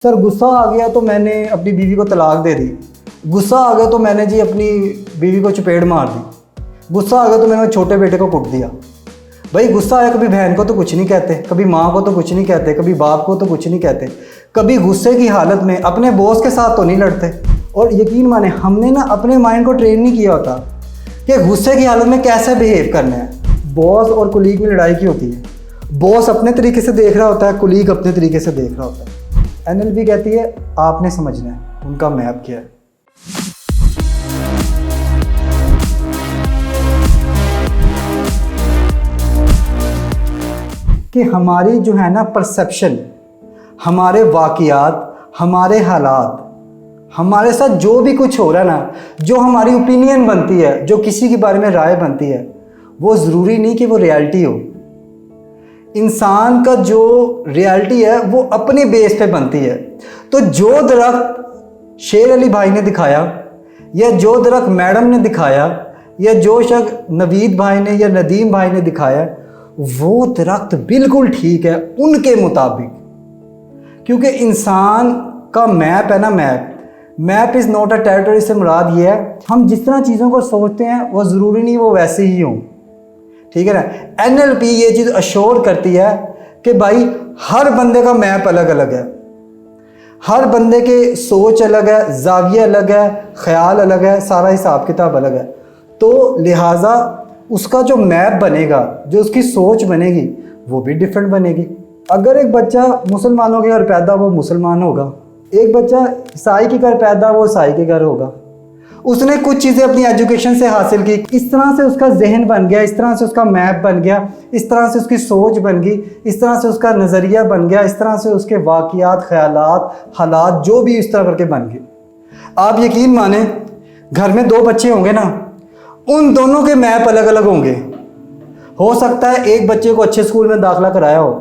Sir गुस्सा आ गया तो मैंने अपनी बीवी को तलाक दे दी। गुस्सा आ गया तो मैंने जी अपनी बीवी को चपेट मार दी। गुस्सा आ गया तो मैंने छोटे बेटे को कुट दिया। भाई गुस्सा आया, कभी बहन को तो कुछ नहीं कहते, कभी माँ को तो कुछ नहीं कहते, कभी बाप को तो कुछ नहीं कहते, कभी गुस्से की हालत में अपने बॉस के साथ तो नहीं लड़ते। और यकीन माने हमने ना अपने माइंड को ट्रेन नहीं किया होता कि गुस्से की हालत में कैसे बिहेव करना है। बॉस और कुलीग में लड़ाई की होती है। बॉस अपने तरीके से देख रहा होता है, कुलीग अपने तरीके से देख रहा होता है। NLP कहती है आपने समझना है उनका मैप क्या है। कि हमारी जो है ना परसेप्शन, हमारे वाक़ियात, हमारे हालात, हमारे साथ जो भी कुछ हो रहा है ना, जो हमारी ओपिनियन बनती है, जो किसी के बारे में राय बनती है, वो ज़रूरी नहीं कि वो रियलिटी हो। इंसान का जो रियलिटी है वो अपने बेस पे बनती है। तो जो दरख्त शेर अली भाई ने दिखाया, या जो दरख्त मैडम ने दिखाया, या जो शख्स नवीद भाई ने या नदीम भाई ने दिखाया, वो दरख्त बिल्कुल ठीक है उनके मुताबिक। क्योंकि इंसान का मैप है ना, map is not a territory से मुराद ये है हम जिस तरह चीज़ों को सोचते हैं वो ज़रूरी नहीं वो वैसे ही हों। ठीक है ना। NLP ये चीज़ अश्योर करती है कि भाई हर बंदे का मैप अलग अलग है, हर बंदे के सोच अलग है, जाविया अलग है, ख्याल अलग है, सारा हिसाब किताब अलग है। तो लिहाजा उसका जो मैप बनेगा, जो उसकी सोच बनेगी, वो भी डिफरेंट बनेगी। अगर एक बच्चा मुसलमानों के घर पैदा वो मुसलमान होगा, एक बच्चा ईसाई के घर पैदा वो ईसाई के घर होगा। उसने कुछ चीज़ें अपनी एजुकेशन से हासिल की, इस तरह से उसका जहन बन गया, इस तरह से उसका मैप बन गया, इस तरह से उसकी सोच बन गई, इस तरह से उसका नज़रिया बन गया, इस तरह से उसके वाक़ियात, ख़यालात, हालात जो भी इस तरह करके बन गए। आप यकीन माने घर में 2 बच्चे होंगे ना, उन दोनों के मैप अलग अलग होंगे। हो सकता है एक बच्चे को अच्छे स्कूल में दाखिला कराया हो,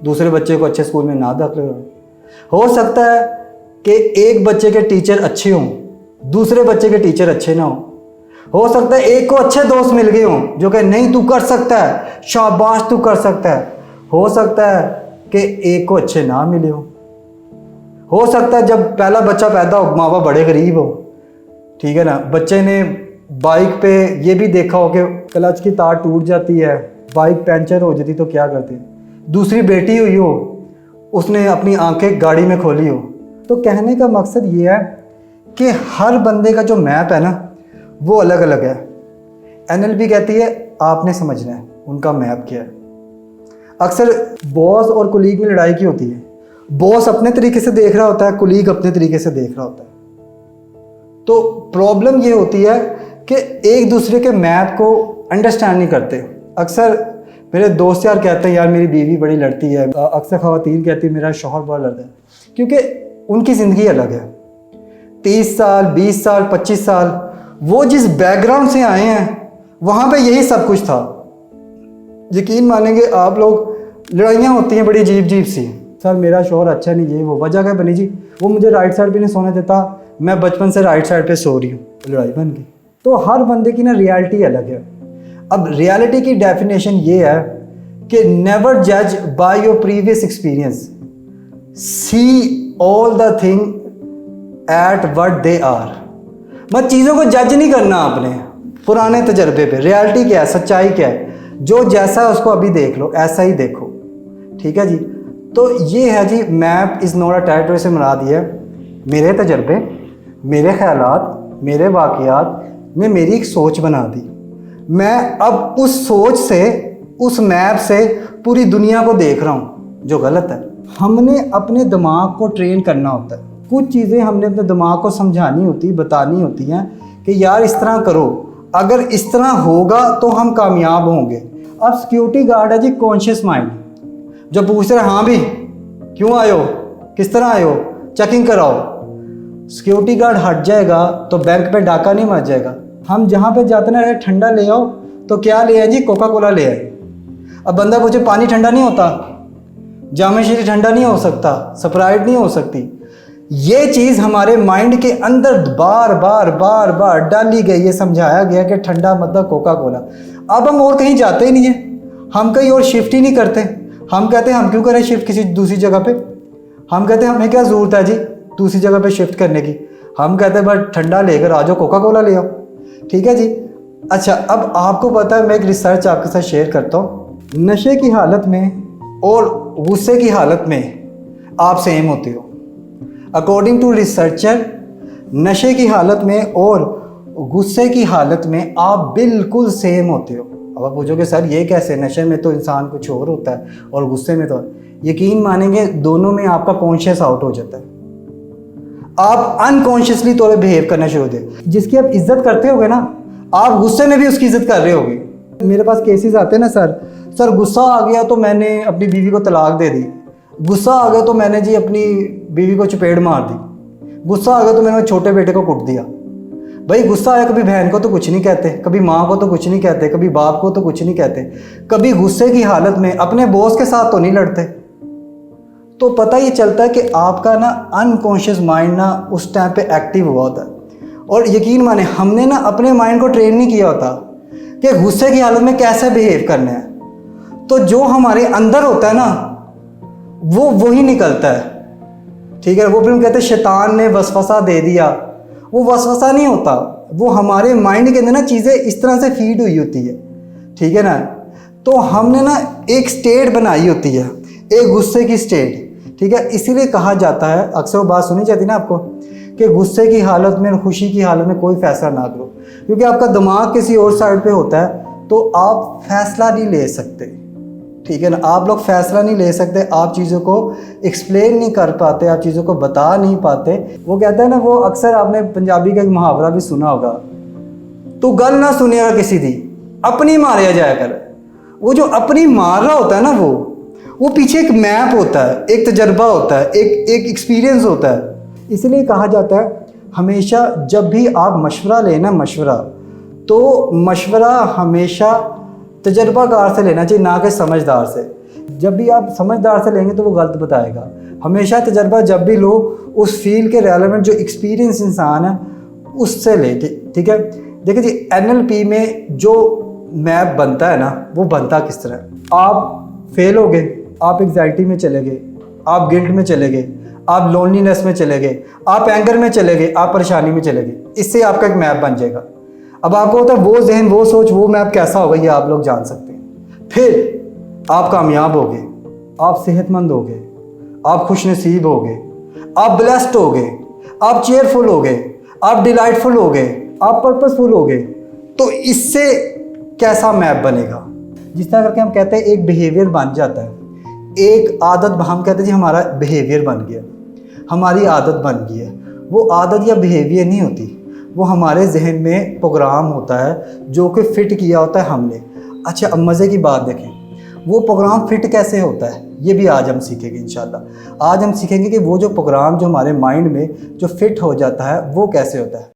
दूसरे बच्चे को अच्छे स्कूल में ना दाखिला कराया हो सकता है कि एक बच्चे के टीचर अच्छे हों, दूसरे बच्चे के टीचर अच्छे ना हो सकता है एक को अच्छे दोस्त मिल गए हों जो कि नहीं तू कर सकता है, शाबाश तू कर सकता है। हो सकता है कि एक को अच्छे ना मिले हो सकता है जब पहला बच्चा पैदा हो माँ बाप बड़े गरीब हो। ठीक है ना। बच्चे ने बाइक पे ये भी देखा हो कि क्लच की तार टूट जाती है, बाइक पंचर हो जाती तो क्या करते। दूसरी बेटी हुई हो, उसने अपनी आंखें गाड़ी में खोली हो। तो कहने का मकसद ये है कि हर बंदे का जो मैप है ना वो अलग अलग है। NLP कहती है आपने समझना है उनका मैप क्या है। अक्सर बॉस और कुलीग में लड़ाई की होती है। बॉस अपने तरीके से देख रहा होता है, कुलीग अपने तरीके से देख रहा होता है। तो प्रॉब्लम ये होती है कि एक दूसरे के मैप को अंडरस्टैंड नहीं करते। अक्सर मेरे दोस्त यार कहते हैं यार मेरी बीवी बड़ी लड़ती है, अक्सर ख़वातीन कहती है मेरा शौहर बड़ा लड़ता है, क्योंकि उनकी ज़िंदगी अलग है। 30 साल, 20 साल, 25 साल वो जिस बैकग्राउंड से आए हैं वहाँ पे यही सब कुछ था। यकीन मानेंगे आप लोग, लड़ाइयाँ होती हैं बड़ी अजीब सी। सर मेरा शौहर अच्छा नहीं, ये वो वजह क्या बनी जी, वो मुझे राइट साइड पे नहीं सोने देता, मैं बचपन से राइट साइड पे सो रही हूँ, लड़ाई बन गई। तो हर बंदे की ना रियलिटी अलग है। अब रियलिटी की डेफिनेशन ये है कि नेवर जज by your previous experience, see all the thing at what they are. मत चीज़ों को जज नहीं करना आपने पुराने तजर्बे पे। रियलिटी क्या है, सच्चाई क्या है, जो जैसा है उसको अभी देख लो, ऐसा ही देखो। ठीक है जी। तो ये है जी map is not a territory से मुराद ये है मेरे तजर्बे, मेरे ख्यालात, मेरे वाक़ियात ने मेरी एक सोच बना दी। मैं अब उस सोच से, उस मैप से पूरी दुनिया को देख रहा हूँ जो गलत है। हमने अपने दिमाग को ट्रेन करना होता है। कुछ चीज़ें हमने अपने दिमाग को समझानी होती, बतानी होती हैं कि यार इस तरह करो, अगर इस तरह होगा तो हम कामयाब होंगे। अब सिक्योरिटी गार्ड है जी कॉन्शियस माइंड, जो पूछ रहे हाँ भी क्यों आए हो, किस तरह आए हो, चेकिंग कराओ। सिक्योरिटी गार्ड हट जाएगा तो बैंक पे डाका नहीं मार जाएगा। हम जहाँ पे जाते ना ठंडा ले आओ तो क्या ले आए जी, कोका कोला ले आए। अब बंदा पूछे पानी ठंडा नहीं होता, जामे शीरी ठंडा नहीं हो सकता, स्प्राइट नहीं हो सकती। ये चीज़ हमारे माइंड के अंदर बार बार डाली गई, ये समझाया गया कि ठंडा मतलब कोका कोला। अब हम और कहीं जाते ही नहीं हैं, हम कहीं और शिफ्ट ही नहीं करते। हम कहते हैं हम क्यों करें शिफ्ट किसी दूसरी जगह पे, हम कहते हैं हमें क्या ज़रूरत है जी दूसरी जगह पे शिफ्ट करने की, हम कहते हैं बस ठंडा लेकर आ जाओ, कोका कोला ले आओ। ठीक है जी। अच्छा, अब आपको पता है, मैं एक रिसर्च आपके साथ शेयर करता हूँ। नशे की हालत में और गुस्से की हालत में आप सेम होते हो। अकॉर्डिंग टू रिसर्चर, नशे की हालत में और गुस्से की हालत में आप बिल्कुल सेम होते हो। अब आप पूछोगे सर ये कैसे, नशे में तो इंसान कुछ और होता है और गुस्से में तो, यकीन मानेंगे दोनों में आपका कॉन्शियस आउट हो जाता है। आप अनकॉन्शियसली तौर पे बिहेव करना शुरू होते हैं। जिसकी आप इज्जत करते होगे ना, आप गुस्से में भी उसकी इज्जत कर रहे होगे। मेरे पास केसेस आते हैं ना, सर गुस्सा आ गया तो मैंने अपनी बीवी को तलाक दे दी, गुस्सा आ गया तो मैंने जी अपनी बीवी को चपेट मार दी, गुस्सा आ गया तो मैंने छोटे बेटे को कुट दिया। भाई गुस्सा आया, कभी बहन को तो कुछ नहीं कहते, कभी माँ को तो कुछ नहीं कहते, कभी बाप को तो कुछ नहीं कहते, कभी गुस्से की हालत में अपने बॉस के साथ तो नहीं लड़ते। तो पता ये चलता है कि आपका ना अनकॉन्शियस माइंड ना उस टाइम पे एक्टिव हुआ होता है। और यकीन माने हमने ना अपने माइंड को ट्रेन नहीं किया होता कि गुस्से की हालत में कैसे बिहेव करना है। तो जो हमारे अंदर होता है ना वो वही निकलता है। ठीक है, वो फिर हम कहते हैं शैतान ने वसवसा दे दिया। वो वसवसा नहीं होता, वो हमारे माइंड के अंदर ना चीज़ें इस तरह से फीड हुई होती है। ठीक है ना, तो हमने ना एक स्टेट बनाई होती है, एक गुस्से की स्टेट। ठीक है, इसीलिए कहा जाता है, अक्सर वो बात सुनी जाती है ना आपको, कि गुस्से की हालत में और खुशी की हालत में कोई फैसला ना करो, क्योंकि आपका दिमाग किसी और साइड पे होता है तो आप फैसला नहीं ले सकते। ठीक है ना, आप लोग फैसला नहीं ले सकते, आप चीज़ों को एक्सप्लेन नहीं कर पाते, आप चीज़ों को बता नहीं पाते। वो कहता है ना, वो अक्सर आपने पंजाबी का एक मुहावरा भी सुना होगा, तो गल ना सुनिएगा किसी दी, अपनी मारिया जाया कर। वो जो अपनी मार रहा होता है ना, वो पीछे एक मैप होता है, एक तजर्बा होता है, एक एक्सपीरियंस होता है। इसलिए कहा जाता है हमेशा जब भी आप मशवरा लेना, मशवरा तो मशवरा हमेशा तजर्बाकार से लेना चाहिए, ना कि समझदार से। जब भी आप समझदार से लेंगे तो वो गलत बताएगा। हमेशा तजर्बा जब भी लो उस फील्ड के रेलेवेंट जो एक्सपीरियंस इंसान है उससे ले। ठीक है, देखिए जी, NLP में जो मैप बनता है ना, वो बनता किस तरह। आप फेल हो गए, आप एग्जाइटी में चले गए, आप गिल्ट में चले गए, आप लोनलीनेस में चले गए, आप एंगर में चले गए, आप परेशानी में चले गए। इससे आपका एक मैप बन जाएगा। अब आपको होता है वो जहन, वो सोच, वो मैप कैसा होगा ये आप लोग जान सकते हैं। फिर आप कामयाब हो गए, आप सेहतमंद हो गए, आप खुश नसीब हो गए, आप ब्लेस्ड हो गए, आप चेयरफुल हो गए, आप डिलाइटफुल हो गए, आप पर्पसफुल हो गए। तो इससे कैसा मैप बनेगा? जिस तरह करके हम कहते हैं एक बिहेवियर बन जाता है, एक आदत, हम कहते हैं जी हमारा बिहेवियर बन गया, हमारी आदत बन गई है। वो आदत या बिहेवियर नहीं होती, वो हमारे जहन में प्रोग्राम होता है जो कि फ़िट किया होता है हमने। अच्छा, अब मज़े की बात देखें, वो प्रोग्राम फ़िट कैसे होता है ये भी आज हम सीखेंगे इंशाल्लाह। आज हम सीखेंगे कि वो जो प्रोग्राम जो हमारे माइंड में जो फ़िट हो जाता है वो कैसे होता है।